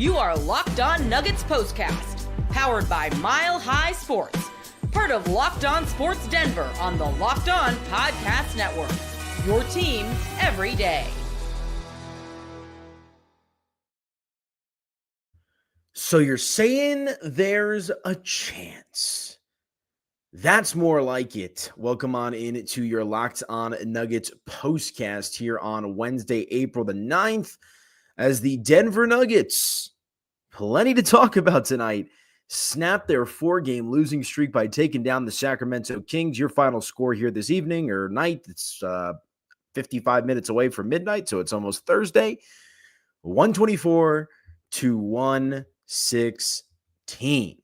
You are Locked On Nuggets POSTCAST, powered by Mile High Sports, part of Locked On Sports Denver on the Locked On Podcast Network. Your team every day. So you're saying there's a chance? That's more like it. Welcome on in to your Locked On Nuggets postcast here on Wednesday, April the 9th, as the Denver Nuggets, plenty to talk about tonight, snapped their four-game losing streak by taking down the Sacramento Kings. Your final score here this evening or night, it's 55 minutes away from midnight, so it's almost Thursday, 124-116.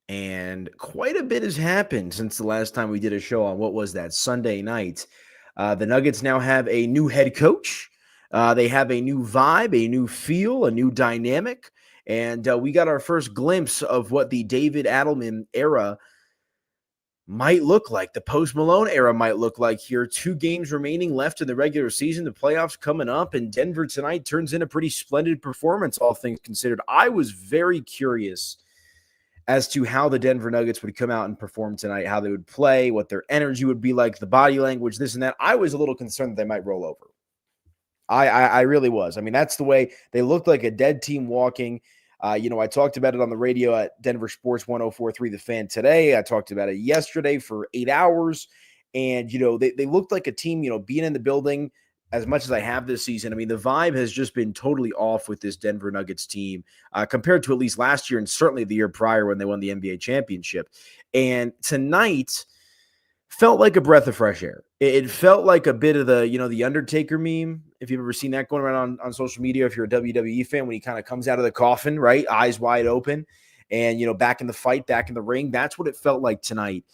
And quite a bit has happened since the last time we did a show on, what was that, Sunday night. The Nuggets now have a new head coach. They have a new vibe, a new feel, a new dynamic. And we got our first glimpse of what the David Adelman era might look like, the Post Malone era might look like here. 2 games remaining left in the regular season, the playoffs coming up, and Denver tonight turns in a pretty splendid performance, all things considered. I was very curious as to how the Denver Nuggets would come out and perform tonight, how they would play, what their energy would be like, the body language, this and that. I was a little concerned that they might roll over. I really was. I mean, that's the way they looked, like a dead team walking. I talked about it on the radio at Denver Sports 104.3 The Fan today. I talked about it yesterday for 8 hours. And, they looked like a team, being in the building as much as I have this season. I mean, the vibe has just been totally off with this Denver Nuggets team compared to at least last year and certainly the year prior when they won the NBA championship. And tonight felt like a breath of fresh air. It felt like a bit of the Undertaker meme, if you've ever seen that going around on social media, if you're a WWE fan, when he kind of comes out of the coffin, right, eyes wide open, and, back in the fight, back in the ring. That's what it felt like tonight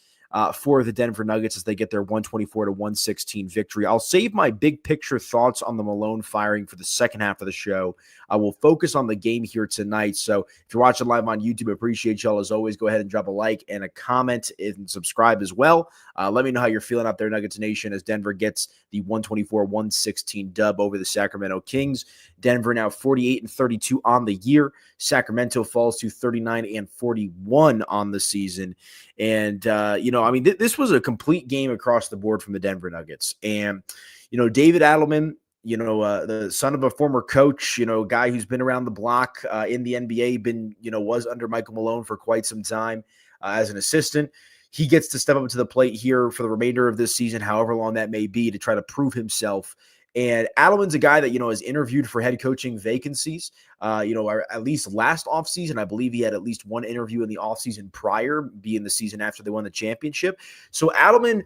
for the Denver Nuggets as they get their 124-116 victory. I'll save my big picture thoughts on the Malone firing for the second half of the show. I will focus on the game here tonight. So if you're watching live on YouTube, appreciate y'all as always. Go ahead and drop a like and a comment and subscribe as well. Let me know how you're feeling out there, Nuggets Nation, as Denver gets the 124-116 dub over the Sacramento Kings. Denver now 48-32 on the year. Sacramento falls to 39-41 on the season. And, this was a complete game across the board from the Denver Nuggets. And, David Adelman, the son of a former coach, guy who's been around the block in the NBA, was under Michael Malone for quite some time as an assistant. He gets to step up to the plate here for the remainder of this season, however long that may be, to try to prove himself. And Adelman's a guy that, has interviewed for head coaching vacancies, or at least last offseason. I believe he had at least one interview in the offseason prior, being the season after they won the championship. So Adelman,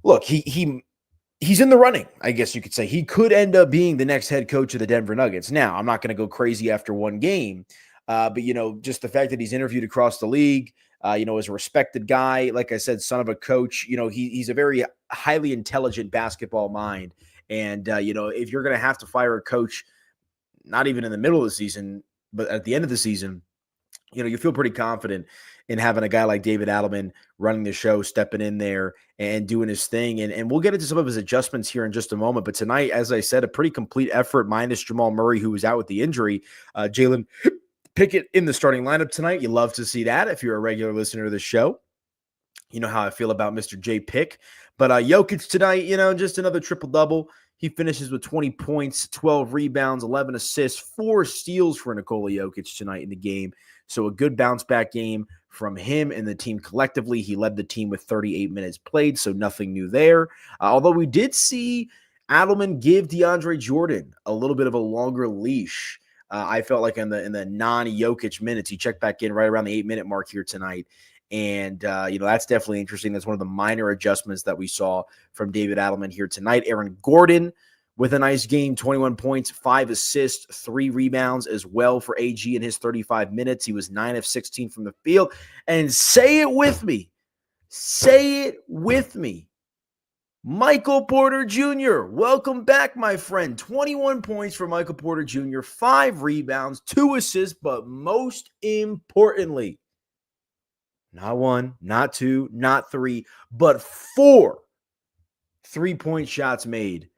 look, he's in the running, I guess you could say. He could end up being the next head coach of the Denver Nuggets. Now, I'm not going to go crazy after one game, but, just the fact that he's interviewed across the league, as a respected guy, like I said, son of a coach, he's a very highly intelligent basketball mind. And, if you're going to have to fire a coach, not even in the middle of the season, but at the end of the season, you feel pretty confident in having a guy like David Adelman running the show, stepping in there and doing his thing. And we'll get into some of his adjustments here in just a moment. But tonight, as I said, a pretty complete effort minus Jamal Murray, who was out with the injury. Jalen Pickett in the starting lineup tonight. You love to see that if you're a regular listener to the show. You know how I feel about Mr. J. Pick. But Jokic tonight, just another triple-double. He finishes with 20 points, 12 rebounds, 11 assists, 4 steals for Nikola Jokic tonight in the game. So a good bounce-back game from him and the team collectively. He led the team with 38 minutes played, so nothing new there. Although we did see Adelman give DeAndre Jordan a little bit of a longer leash. I felt like in the non-Jokic minutes, he checked back in right around the 8-minute mark here tonight. And, that's definitely interesting. That's one of the minor adjustments that we saw from David Adelman here tonight. Aaron Gordon with a nice game, 21 points, 5 assists, 3 rebounds as well for AG in his 35 minutes. He was 9 of 16 from the field. And say it with me. Michael Porter Jr., welcome back, my friend. 21 points for Michael Porter Jr., 5 rebounds, 2 assists, but most importantly, not 1, not 2, not 3, but 4 3-point shots made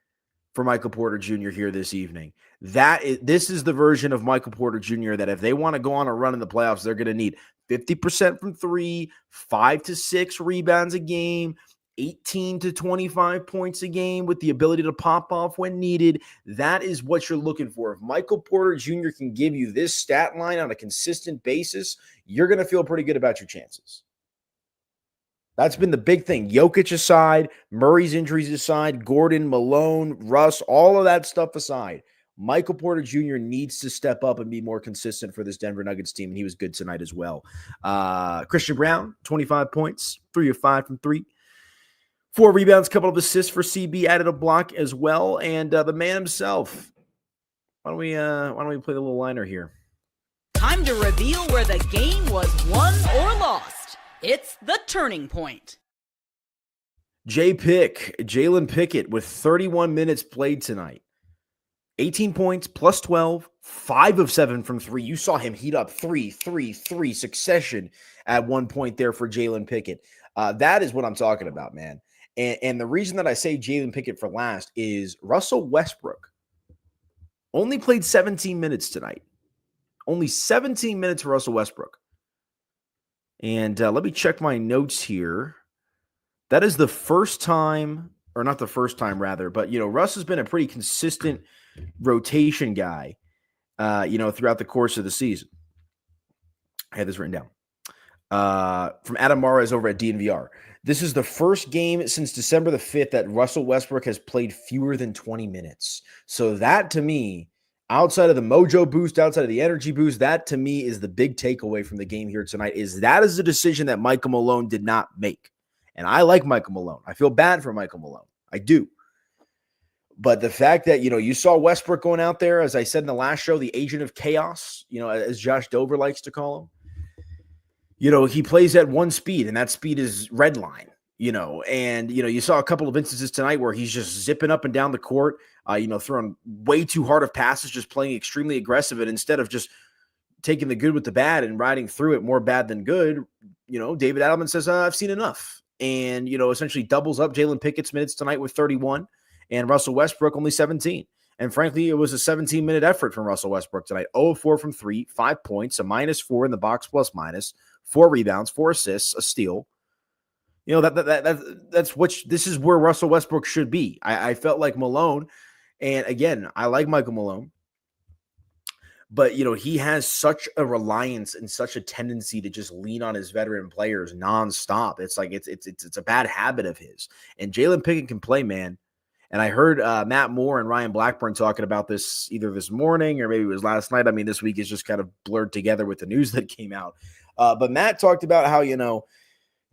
for Michael Porter Jr. here this evening. This is the version of Michael Porter Jr. that if they want to go on a run in the playoffs, they're going to need 50% from three, 5 to 6 rebounds a game, 18 to 25 points a game with the ability to pop off when needed. That is what you're looking for. If Michael Porter Jr. can give you this stat line on a consistent basis, you're going to feel pretty good about your chances. That's been the big thing. Jokic aside, Murray's injuries aside, Gordon, Malone, Russ, all of that stuff aside, Michael Porter Jr. needs to step up and be more consistent for this Denver Nuggets team, and he was good tonight as well. Christian Brown, 25 points, 3 of 5 from 3. 4 rebounds, couple of assists for CB, added a block as well, and the man himself. Why don't we play the little liner here? Time to reveal where the game was won or lost. It's the turning point. Jalen Pickett with 31 minutes played tonight. 18 points, plus 12, 5 of 7 from 3. You saw him heat up 3 succession at one point there for Jalen Pickett. That is what I'm talking about, man. And the reason that I say Jalen Pickett for last is Russell Westbrook only played 17 minutes tonight. Only 17 minutes for Russell Westbrook. And let me check my notes here. That is the first time, or not the first time rather, but, Russ has been a pretty consistent rotation guy, throughout the course of the season. I had this written down. From Adam Mares over at DNVR. This is the first game since December the 5th that Russell Westbrook has played fewer than 20 minutes. So that, to me, outside of the mojo boost, outside of the energy boost, that to me is the big takeaway from the game here tonight, is that is a decision that Michael Malone did not make. And I like Michael Malone. I feel bad for Michael Malone. I do. But the fact that, you saw Westbrook going out there, as I said in the last show, the agent of chaos, as Josh Dover likes to call him, he plays at one speed, and that speed is red line. And you saw a couple of instances tonight where he's just zipping up and down the court, throwing way too hard of passes, just playing extremely aggressive. And instead of just taking the good with the bad and riding through it, more bad than good, David Adelman says, I've seen enough. And, essentially doubles up Jalen Pickett's minutes tonight with 31 and Russell Westbrook only 17. And frankly, it was a 17-minute effort from Russell Westbrook tonight. 0 of 4 from 3, 5 points, a -4 in the box plus minus, 4 rebounds, 4 assists, a steal. That's what this is where Russell Westbrook should be. I felt like Malone, and again, I like Michael Malone, but he has such a reliance and such a tendency to just lean on his veteran players nonstop. It's like it's a bad habit of his. And Jalen Pickett can play, man. And I heard Matt Moore and Ryan Blackburn talking about this either this morning or maybe it was last night. I mean, this week is just kind of blurred together with the news that came out. But Matt talked about how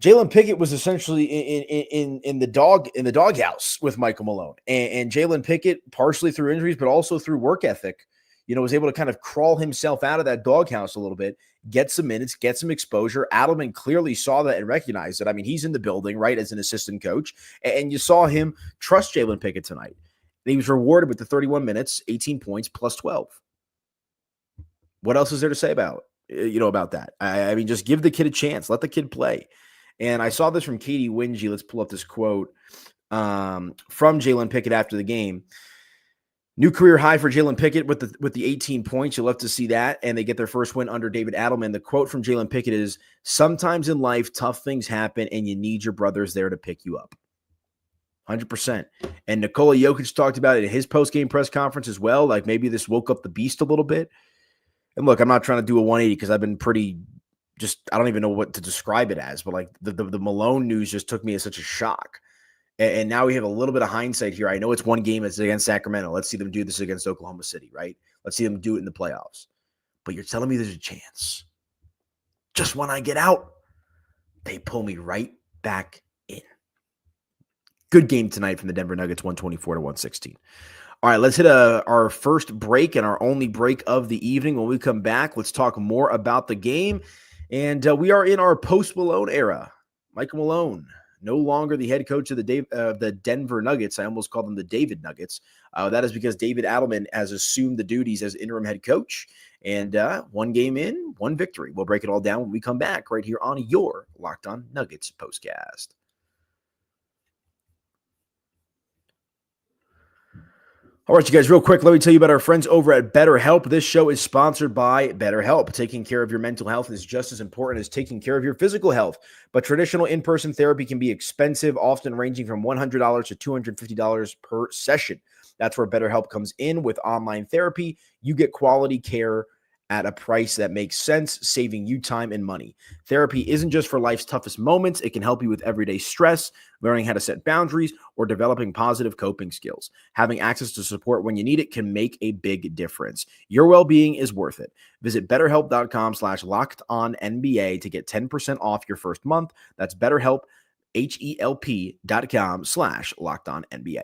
Jalen Pickett was essentially in the doghouse with Michael Malone, and Jalen Pickett, partially through injuries, but also through work ethic, was able to kind of crawl himself out of that doghouse a little bit, get some minutes, get some exposure. Adelman clearly saw that and recognized it. I mean, he's in the building, right, as an assistant coach, and you saw him trust Jalen Pickett tonight. And he was rewarded with the 31 minutes, 18 points, plus 12. What else is there to say about that? I mean, just give the kid a chance. Let the kid play. And I saw this from Katie Wingy. Let's pull up this quote from Jalen Pickett after the game. New career high for Jalen Pickett with the 18 points. You'll love to see that. And they get their first win under David Adelman. The quote from Jalen Pickett is, sometimes in life, tough things happen and you need your brothers there to pick you up. 100%. And Nikola Jokic talked about it in his post-game press conference as well. Like maybe this woke up the beast a little bit. And look, I'm not trying to do a 180 because I've been pretty I don't even know what to describe it as, but like the Malone news just took me as such a shock. And now we have a little bit of hindsight here. I know it's one game. It's against Sacramento. Let's see them do this against Oklahoma City, right? Let's see them do it in the playoffs. But you're telling me there's a chance. Just when I get out, they pull me right back in. Good game tonight from the Denver Nuggets, 124-116. All right, let's hit our first break and our only break of the evening. When we come back, let's talk more about the game. And we are in our Post Malone era. Michael Malone, no longer the head coach of the Denver Nuggets. I almost called them the David Nuggets. That is because David Adelman has assumed the duties as interim head coach. And one game in, one victory. We'll break it all down when we come back right here on your Locked On Nuggets postcast. All right, you guys, real quick, let me tell you about our friends over at Betterhelp. This show is sponsored by Betterhelp. Taking care of your mental health is just as important as taking care of your physical health. But traditional in-person therapy can be expensive, often ranging from $100 to $250 per session. That's where Betterhelp comes in. With online therapy, you get quality care at a price that makes sense, saving you time and money. Therapy isn't just for life's toughest moments. It can help you with everyday stress, learning how to set boundaries, or developing positive coping skills. Having access to support when you need it can make a big difference. Your well-being is worth it. Visit betterhelp.com/lockedonnba to get 10% off your first month. That's BetterHelp, HELP.com/lockedonnba.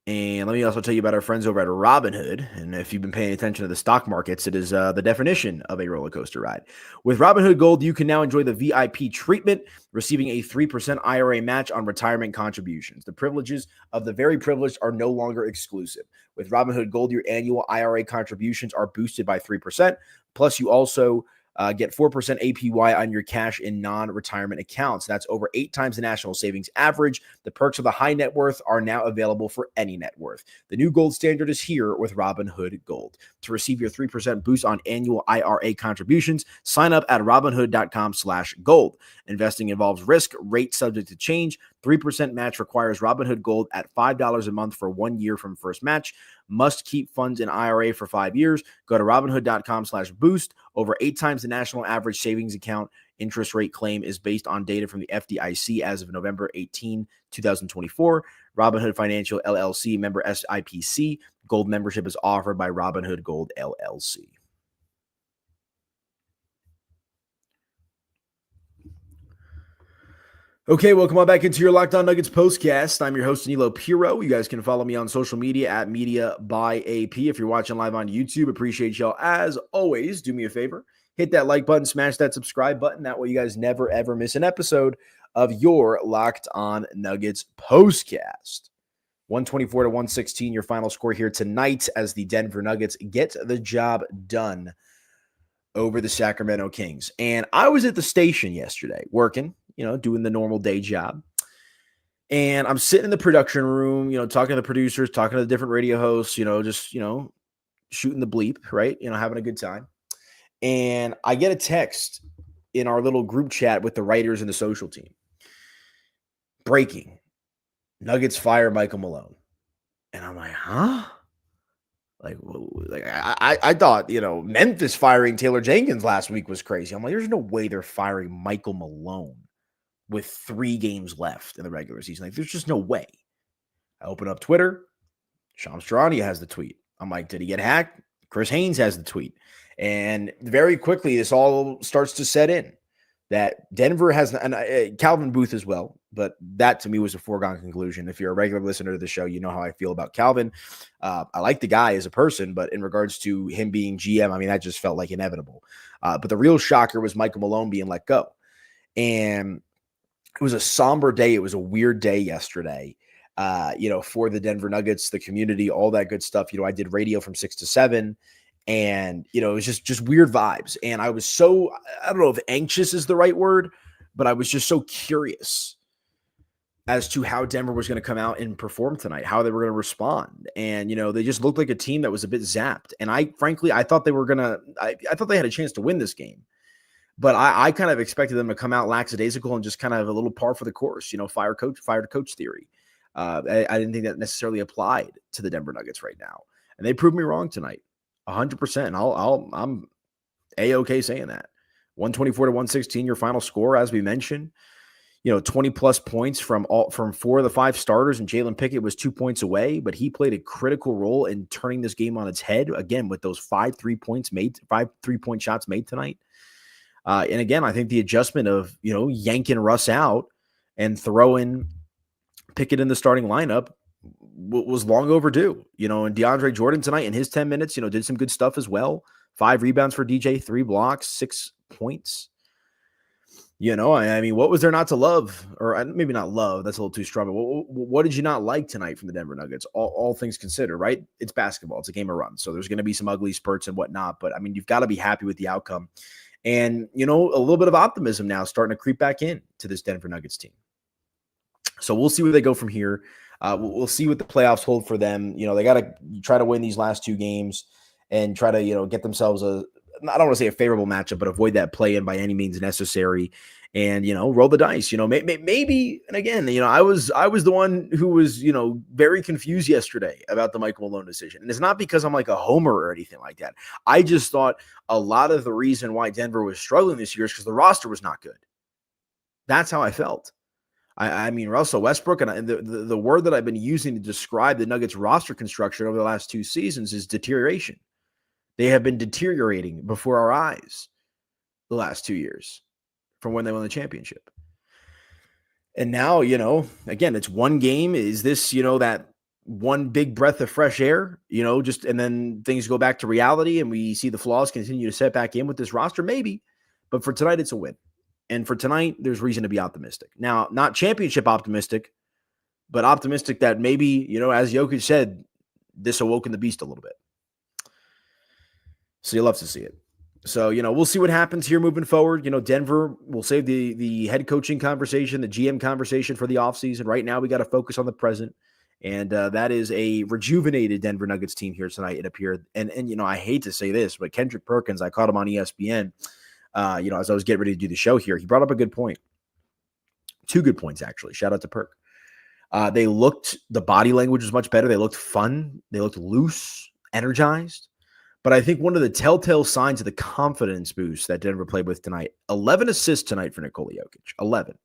And let me also tell you about our friends over at Robinhood. And if you've been paying attention to the stock markets, it is the definition of a roller coaster ride. With Robinhood Gold, you can now enjoy the VIP treatment, receiving a 3% IRA match on retirement contributions. The privileges of the very privileged are no longer exclusive. With Robinhood Gold, your annual IRA contributions are boosted by 3%. Plus, you also get 4% APY on your cash in non-retirement accounts. That's over 8 times the national savings average. The perks of the high net worth are now available for any net worth. The new gold standard is here with Robinhood Gold. To receive your 3% boost on annual IRA contributions, sign up at robinhood.com/gold. Investing involves risk, rate subject to change. 3% match requires Robinhood Gold at $5 a month for 1 year from first match. Must keep funds in IRA for 5 years. Go to robinhood.com/boost. Over 8 times the national average savings account interest rate claim is based on data from the FDIC as of November 18, 2024. Robinhood Financial LLC, member SIPC. Gold membership is offered by Robinhood Gold LLC. Okay, welcome on back into your Locked On Nuggets postcast. I'm your host, Aniello Piro. You guys can follow me on social media at Media by AP. If you're watching live on YouTube, appreciate y'all. As always, do me a favor, hit that like button, smash that subscribe button. That way you guys never, ever miss an episode of your Locked On Nuggets postcast. 124 to 116, your final score here tonight as the Denver Nuggets get the job done over the Sacramento Kings. And I was at the station yesterday working, doing the normal day job. And I'm sitting in the production room, talking to the producers, talking to the different radio hosts, just, shooting the bleep, right? Having a good time. And I get a text in our little group chat with the writers and the social team. Breaking. Nuggets fire Michael Malone. And I'm like, huh? I thought, Memphis firing Taylor Jenkins last week was crazy. I'm like, there's no way they're firing Michael Malone with 3 games left in the regular season. Like, there's just no way. I open up Twitter. Shams Charania has the tweet. I'm like, did he get hacked? Chris Haynes has the tweet. And very quickly, this all starts to set in that Denver has, and Calvin Booth as well, but that to me was a foregone conclusion. If you're a regular listener to the show, you know how I feel about Calvin. I like the guy as a person, but in regards to him being GM, I mean, that just felt like inevitable. But the real shocker was Michael Malone being let go. And it was a somber day. It was a weird day yesterday, for the Denver Nuggets, the community, all that good stuff. I did radio from 6 to 7. And, it was just weird vibes. And I was so, I don't know if anxious is the right word, but I was just so curious as to how Denver was going to come out and perform tonight, how they were going to respond. And, they just looked like a team that was a bit zapped. And I thought they were going to, I thought they had a chance to win this game. But I kind of expected them to come out lackadaisical and just kind of a little par for the course, fired coach theory. I didn't think that necessarily applied to the Denver Nuggets right now. And they proved me wrong tonight. 100%. I'm A-okay saying that. 124 to 116, your final score, as we mentioned. 20 plus points from 4 of the 5 starters, and Jalen Pickett was 2 points away, but he played a critical role in turning this game on its head again with those 5 3-point shots made tonight. And again, I think the adjustment of yanking Russ out and throwing Pickett in the starting lineup was long overdue, and DeAndre Jordan tonight in his 10 minutes, did some good stuff as well. 5 rebounds for DJ, 3 blocks, 6 points. I mean, what was there not to love? Or maybe not love, that's a little too strong. But what did you not like tonight from the Denver Nuggets? All things considered, right? It's basketball. It's a game of runs. So there's going to be some ugly spurts and whatnot. But, I mean, you've got to be happy with the outcome. And, a little bit of optimism now starting to creep back in to this Denver Nuggets team. So we'll see where they go from here. We'll see what the playoffs hold for them. They got to try to win these last 2 games and try to, get themselves I don't want to say a favorable matchup, but avoid that play-in by any means necessary. And roll the dice. Maybe. And again, I was the one who was very confused yesterday about the Michael Malone decision, and it's not because I'm like a homer or anything like that. I just thought a lot of the reason why Denver was struggling this year is because the roster was not good. That's how I felt. I mean, Russell Westbrook, and the word that I've been using to describe the Nuggets roster construction over the last 2 seasons is deterioration. They have been deteriorating before our eyes the last 2 years from when they won the championship. And now, again, it's one game. Is this, that one big breath of fresh air, and then things go back to reality and we see the flaws continue to set back in with this roster? Maybe. But for tonight, it's a win. And for tonight, there's reason to be optimistic. Now, not championship optimistic, but optimistic that maybe, as Jokic said, this awoken the beast a little bit. So you love to see it. So, we'll see what happens here moving forward. Denver will save the head coaching conversation, the GM conversation for the offseason. Right now, we got to focus on the present. And that is a rejuvenated Denver Nuggets team here tonight, it appeared. And I hate to say this, but Kendrick Perkins, I caught him on ESPN, as I was getting ready to do the show here. He brought up a good point. 2 good points, actually. Shout out to Perk. The body language was much better. They looked fun. They looked loose, energized. But I think one of the telltale signs of the confidence boost that Denver played with tonight, 11 assists tonight for Nikola Jokic, 11.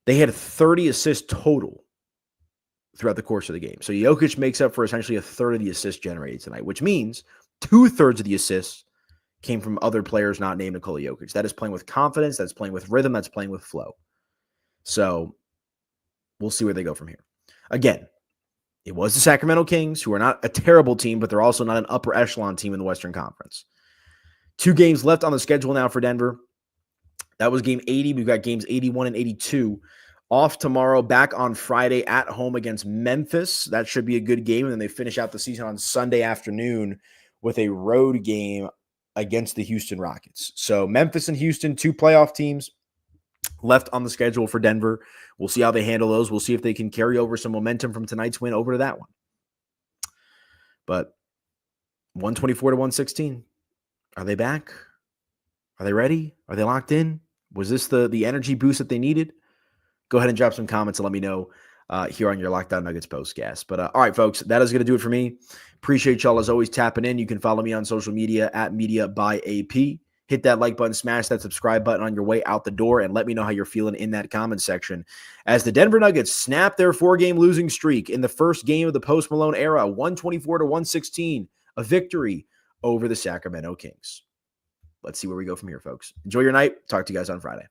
They had 30 assists total throughout the course of the game. So Jokic makes up for essentially a third of the assists generated tonight, which means 2/3 of the assists came from other players not named Nikola Jokic. That is playing with confidence. That's playing with rhythm. That's playing with flow. So we'll see where they go from here. Again, it was the Sacramento Kings, who are not a terrible team, but they're also not an upper echelon team in the Western Conference. 2 games left on the schedule now for Denver. That was game 80. We've got games 81 and 82. Off tomorrow, back on Friday at home against Memphis. That should be a good game. And then they finish out the season on Sunday afternoon with a road game against the Houston Rockets. So Memphis and Houston, 2 playoff teams left on the schedule for Denver. We'll see how they handle those. We'll see if they can carry over some momentum from tonight's win over to that one. But 124 to 116. Are they back? Are they ready? Are they locked in? Was this the energy boost that they needed? Go ahead and drop some comments and let me know here on your Locked On Nuggets postcast. But all right, folks, that is going to do it for me. Appreciate y'all as always tapping in. You can follow me on social media at Media by AP. Hit that like button, smash that subscribe button on your way out the door, and let me know how you're feeling in that comment section. As the Denver Nuggets snap their 4-game losing streak in the first game of the Post Malone era, 124 to 116, a victory over the Sacramento Kings. Let's see where we go from here, folks. Enjoy your night. Talk to you guys on Friday.